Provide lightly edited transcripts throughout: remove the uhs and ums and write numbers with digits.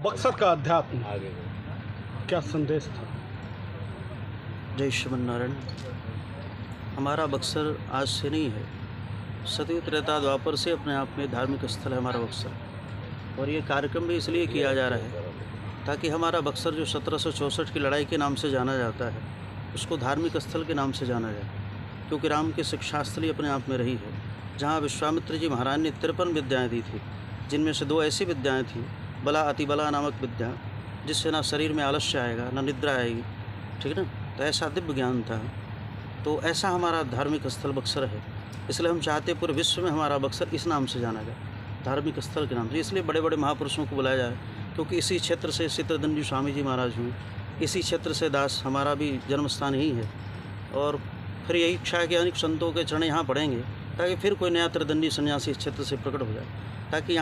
बक्सर का अध्यात्म क्या संदेश था? जय श्रीमन्नारायण। हमारा बक्सर आज से नहीं है, सतयुग त्रेता द्वापर से अपने आप में धार्मिक स्थल है हमारा बक्सर। और ये कार्यक्रम भी इसलिए किया जा रहा है ताकि हमारा बक्सर जो 1764 की लड़ाई के नाम से जाना जाता है उसको धार्मिक स्थल के नाम से जाना जाए, क्योंकि राम की शिक्षास्थली अपने आप में रही है, जहाँ विश्वामित्र जी महाराज ने 53 विद्याएँ दी थी, जिनमें से 2 ऐसी विद्याएँ थी, बला अतिबला नामक विद्या, जिससे ना शरीर में आलस्य आएगा ना निद्रा आएगी, ठीक है ना। तो ऐसा दिव्य ज्ञान था। तो ऐसा हमारा धार्मिक स्थल बक्सर है, इसलिए हम चाहते पूरे विश्व में हमारा बक्सर इस नाम से जाना जाए, धार्मिक स्थल के नाम से। इसलिए बड़े बड़े महापुरुषों को बुलाया जाए, क्योंकि इसी क्षेत्र से चित्रदंडी स्वामी जी महाराज हुए, इसी क्षेत्र से दास हमारा भी जन्म स्थान यही है। और फिर यही इच्छा है कि अनेक संतों के चरण यहाँ पड़ेंगे, ताकि फिर कोई नया त्रिदंडी सन्यासी इस क्षेत्र से प्रकट हो जाए, ताकि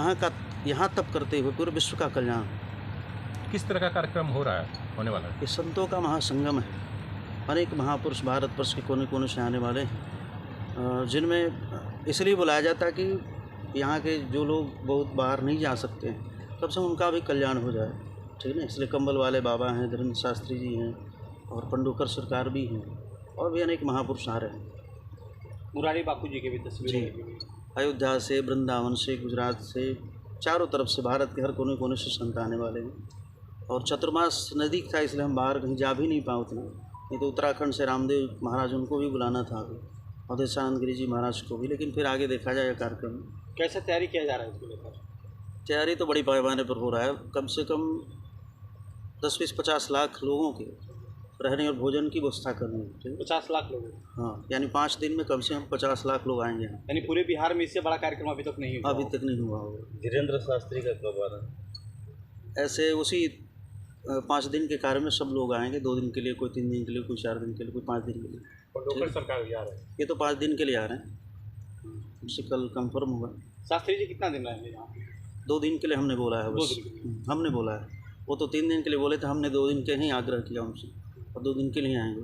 यहाँ तप करते हुए पूरे विश्व का कल्याण। किस तरह का कार्यक्रम हो रहा है, होने वाला है? ये संतों का महासंगम है। अनेक महापुरुष भारतवर्ष के कोने कोने से आने वाले हैं, जिनमें इसलिए बुलाया जाता है कि यहाँ के जो लोग बहुत बाहर नहीं जा सकते हैं, कम से कम उनका भी कल्याण हो जाए, ठीक है ना। इसलिए कंबल वाले बाबा हैं, धीरेन्द्र शास्त्री जी हैं, और पंडुकर सरकार भी हैं, और भी अनेक महापुरुष आ रहे हैं। मुरारी बापू जी की भी तस्वीरें अयोध्या से, वृंदावन से, गुजरात से, चारों तरफ से, भारत के हर कोने कोने से संत आने वाले हैं। और चतुर्मास नज़दीक था, इसलिए हम बाहर कहीं जा भी नहीं पाए उतना। नहीं तो उत्तराखंड से रामदेव महाराज, उनको भी बुलाना था अभी, और देशानंद गिरी जी महाराज को भी, लेकिन फिर आगे देखा जाएगा कार्यक्रम। कैसे तैयारी किया जा रहा है इसको लेकर? तैयारी तो बड़ी पैमाने पर हो रहा है। कम से कम 10-20-50 लाख लोगों के रहने और भोजन की व्यवस्था करनी है। 50 लाख लोग? हाँ, यानी 5 दिन में कम से कम 50 लाख लोग आएंगे यहाँ। यानी पूरे बिहार में इससे बड़ा कार्यक्रम अभी तक नहीं हुआ? अभी तक नहीं हुआ होगा। धीरेन्द्र शास्त्री का कब आ रहा है? ऐसे उसी 5 दिन के कार्य में सब लोग आएंगे, 2 दिन के लिए, कोई 3 दिन के लिए, कोई 4 दिन के लिए, कोई 5 दिन के लिए। पंडुकर सरकार भी आ रहे हैं? ये तो 5 दिन के लिए आ रहे हैं, उससे कल कंफर्म हुआ। शास्त्री जी कितना दिन रहेंगे यहाँ? 2 दिन के लिए हमने बोला है, 2 बस दिन के लिए हमने बोला है। वो तो 3 दिन के लिए बोले थे, हमने 2 दिन के ही आग्रह किया उनसे, और 2 दिन के लिए आएंगे।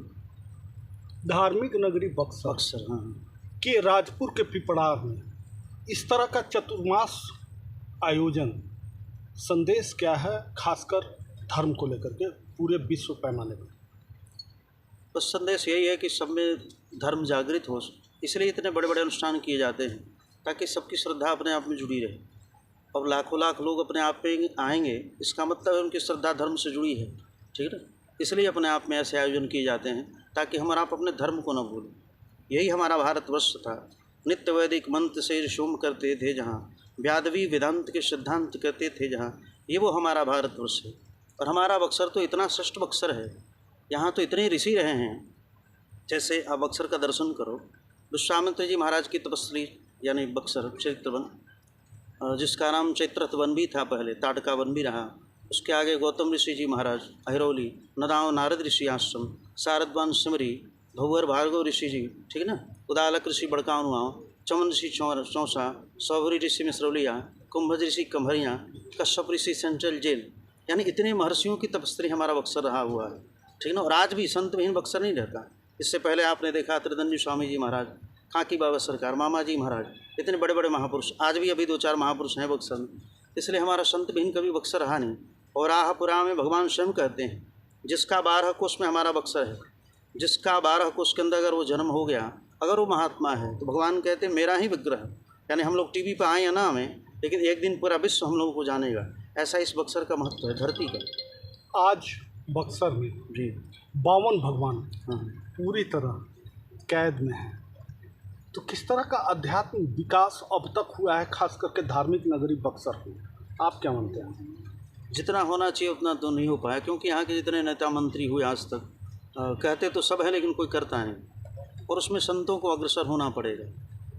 धार्मिक नगरी बक्सर बक्सर, हाँ, के राजपुर के पिपरार में इस तरह का चतुर्मास आयोजन संदेश क्या है, खासकर धर्म को लेकर के पूरे विश्व पैमाने पर? बस संदेश यही है कि सब में धर्म जागृत हो, इसलिए इतने बड़े बड़े अनुष्ठान किए जाते हैं, ताकि सबकी श्रद्धा अपने आप में जुड़ी रहे। और लाखों लाख लोग अपने आप में आएंगे, इसका मतलब है उनकी श्रद्धा धर्म से जुड़ी है, ठीक है ना। इसलिए अपने आप में ऐसे आयोजन किए जाते हैं, ताकि हम आप अपने धर्म को न भूलें। यही हमारा भारतवर्ष था। नित्य वैदिक मंत्र से शोम करते थे जहाँ, व्यादवी वेदांत के सिद्धांत करते थे जहाँ, ये वो हमारा भारतवर्ष है। और हमारा बक्सर तो इतना श्रेष्ठ बक्सर है, यहाँ तो इतने ऋषि रहे हैं। जैसे आप बक्सर का दर्शन करो, विश्वामित्र जी महाराज की तपस्वी, यानी बक्सर चैत्रवन, जिसका नाम चैत्रथ वन भी था पहले, ताड़का वन भी रहा। उसके आगे गौतम ऋषि जी महाराज, अहिरौली, नदाव नारद ऋषि आश्रम, शारदवान सिमरी, भौवर भार्गव ऋषि जी, ठीक है ना, उदालक ऋषि बड़कानुआव, चमन ऋषि चौसा, सौभरी ऋषि मिश्रौलिया, कुंभज ऋषि कंभरिया, कश्यप ऋषि सेंट्रल जेल, यानी इतने महर्षियों की तपस्वी हमारा बक्सर रहा हुआ है, ठीक है ना। और आज भी संत विहीन बक्सर नहीं रहता। इससे पहले आपने देखा त्रिदंडी स्वामी जी महाराज, खाकी बाबा सरकार, मामा जी महाराज, इतने बड़े बड़े महापुरुष, आज भी अभी 2-4 महापुरुष हैं बक्सर में। इसलिए हमारा संत विहीन कभी बक्सर रहा नहीं। और आहापुरा में भगवान स्वयं कहते हैं, जिसका 12 कोष में हमारा बक्सर है, जिसका 12 कोष के अंदर अगर वो जन्म हो गया, अगर वो महात्मा है, तो भगवान कहते हैं मेरा ही विग्रह। यानी हम लोग टीवी पर आए या ना हमें, लेकिन एक दिन पूरा विश्व हम लोगों को जानेगा। ऐसा इस बक्सर का महत्व है, धरती का। आज बक्सर में जी 52 भगवान हाँ, पूरी तरह कैद में है, तो किस तरह का अध्यात्म विकास अब तक हुआ है, खास करके धार्मिक नगरी बक्सर में? आप क्या मानते हैं? जितना होना चाहिए उतना तो नहीं हो पाया, क्योंकि यहाँ के जितने नेता मंत्री हुए आज तक, कहते तो सब है लेकिन कोई करता नहीं। और उसमें संतों को अग्रसर होना पड़ेगा,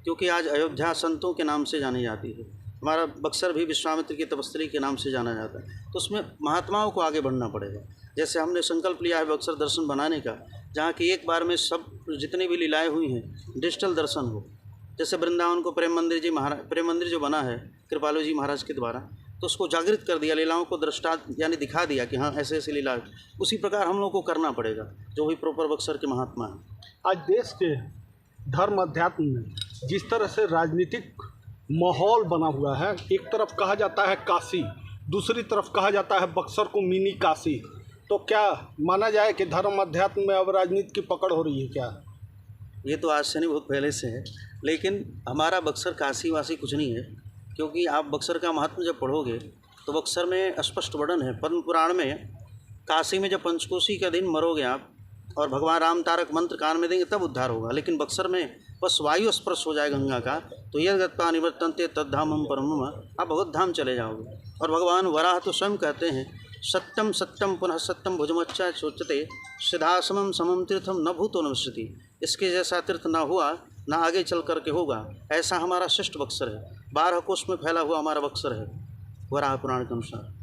क्योंकि आज अयोध्या संतों के नाम से जानी जाती है। हमारा बक्सर भी विश्वामित्र की तपस्वी के नाम से जाना जाता है। तो उसमें महात्माओं को आगे बढ़ना पड़ेगा। जैसे हमने संकल्प लिया है बक्सर दर्शन बनाने का, जहाँ की एक बार में सब जितनी भी लीलाएँ हुई हैं डिजिटल दर्शन हो। जैसे वृंदावन को प्रेम मंदिर जो बना है कृपालु जी महाराज के द्वारा, तो उसको जागृत कर दिया, लीलाओं को दृष्टा यानी दिखा दिया कि हाँ ऐसे ऐसे लीला। उसी प्रकार हम लोग को करना पड़ेगा, जो भी प्रॉपर बक्सर के महात्मा हैं। आज देश के धर्म अध्यात्म में जिस तरह से राजनीतिक माहौल बना हुआ है, एक तरफ कहा जाता है काशी, दूसरी तरफ कहा जाता है बक्सर को मिनी काशी। तो क्या माना जाए कि धर्म अध्यात्म में अब राजनीति की पकड़ हो रही है क्या? ये तो आज से नहीं, बहुत पहले से है। लेकिन हमारा बक्सर काशी वासी कुछ नहीं है, क्योंकि आप बक्सर का महत्व जब पढ़ोगे तो बक्सर में स्पष्ट वर्णन है पद्म पुराण में। काशी में जब पंचकोशी का दिन मरोगे आप और भगवान राम तारक मंत्र कान में देंगे तब उद्धार होगा। लेकिन बक्सर में बस वायु स्पर्श हो जाए गंगा का तो यह गत्वा निवर्तन्ते तद्धाम हम परम मम, आप भगवत धाम चले जाओगे। और भगवान वराह तो स्वयं कहते हैं सत्यम सत्यम पुनः सत्यम भुजमच्चा सोचते सिद्धासमम समम तीर्थम न भूतो न विश्रुति। इसके जैसा तीर्थ ना हुआ ना आगे चल करके होगा, ऐसा हमारा श्रेष्ठ बक्सर है। 12 कोस में फैला हुआ हमारा बक्सर है वराह पुराण के अनुसार।